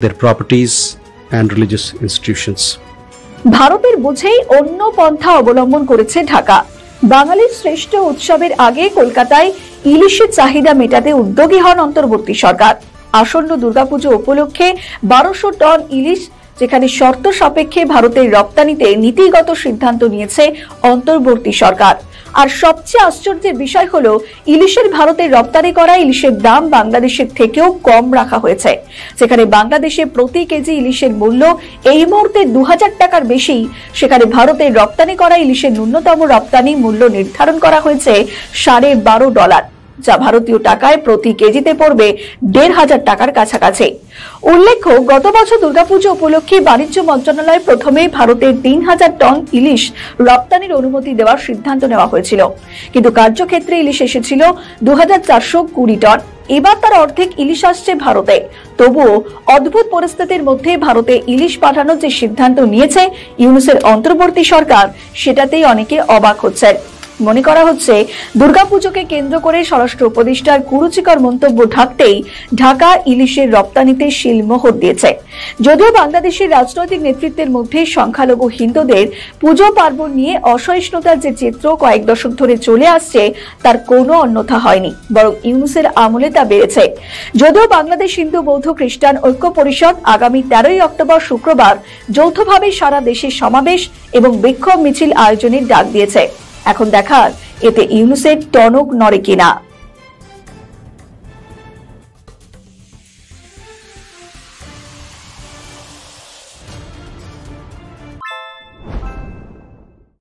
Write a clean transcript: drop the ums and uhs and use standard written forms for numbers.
their properties and religious institutions. ভারতের বুঝেই অন্য পন্থা অবলম্বন করেছে ঢাকা। বাঙালির শ্রেষ্ঠ উৎসবের আগে কলকাতায় ইলিশের চাহিদা মেটাতে উদ্যোগী হন অন্তর্বর্তী সরকার। আসন্ন দুর্গাপুজো উপলক্ষে 1200 টন ইলিশ যেখানে শর্ত সাপেক্ষে ভারতের রপ্তানিতে নীতিগত সিদ্ধান্ত নিয়েছে অন্তর্বর্তী সরকার। আর সবচেয়ে আশ্চর্যের বিষয় হলো ইলিশের ভারতে রপ্তানি করা ইলিশের দাম বাংলাদেশের থেকেও কম রাখা হয়েছে। যেখানে বাংলাদেশে প্রতি কেজি ইলিশের মূল্য এই মুহূর্তে 2000 টাকার বেশি, সেখানে ভারতে রপ্তানি করা ইলিশের ন্যূনতম রপ্তানি মূল্য নির্ধারণ করা হয়েছে $12.5, যা ভারতীয় টাকায় প্রতি কেজিতে পড়বে 1500 টাকার কাছাকাছি। উল্লেখ্য, গত বছর দুর্গাপুজো উপলক্ষে বাণিজ্য মন্ত্রণালয় প্রথমে ভারতের 3000 টন ইলিশ রপ্তানির অনুমতি দেওয়ার সিদ্ধান্ত নেওয়া হয়েছিল, কিন্তু কার্যক্ষেত্রে ইলিশ এসেছিল 2420 টন। এবার তার অর্ধেক ইলিশ আসছে ভারতে। তবুও অদ্ভুত পরিস্থিতির মধ্যে ভারতে ইলিশ পাঠানোর যে সিদ্ধান্ত নিয়েছে ইউনূসের অন্তর্বর্তী সরকার, সেটাতেই অনেকে অবাক হচ্ছেন। মনে করা হচ্ছে দুর্গাপুজোকে কেন্দ্র করে স্বরাষ্ট্র উপদেষ্টার কুরুচিকর মন্তব্য ঢাকতেই ঢাকা ইলিশের রপ্তানিতে শিলমোহর দিয়েছে। যদিও বাংলাদেশের রাজনৈতিক নেতৃত্বের মধ্যে সংখ্যালঘু হিন্দুদের পুজো পার্বণ নিয়ে অসহিষ্ণুতার যে চিত্র কয়েক দশক ধরে চলে আসছে, তার কোনো অন্যথা হয়নি, বরং ইউনূসের আমলে তা বেড়েছে। যদিও বাংলাদেশ হিন্দু বৌদ্ধ খ্রিস্টান ঐক্য পরিষদ আগামী 13 অক্টোবর শুক্রবার যৌথভাবে সারা দেশে সমাবেশ এবং বিক্ষোভ মিছিল আয়োজনের ডাক দিয়েছে। এখন দেখার এতে ইউনূসের টনক নড়ে কিনা।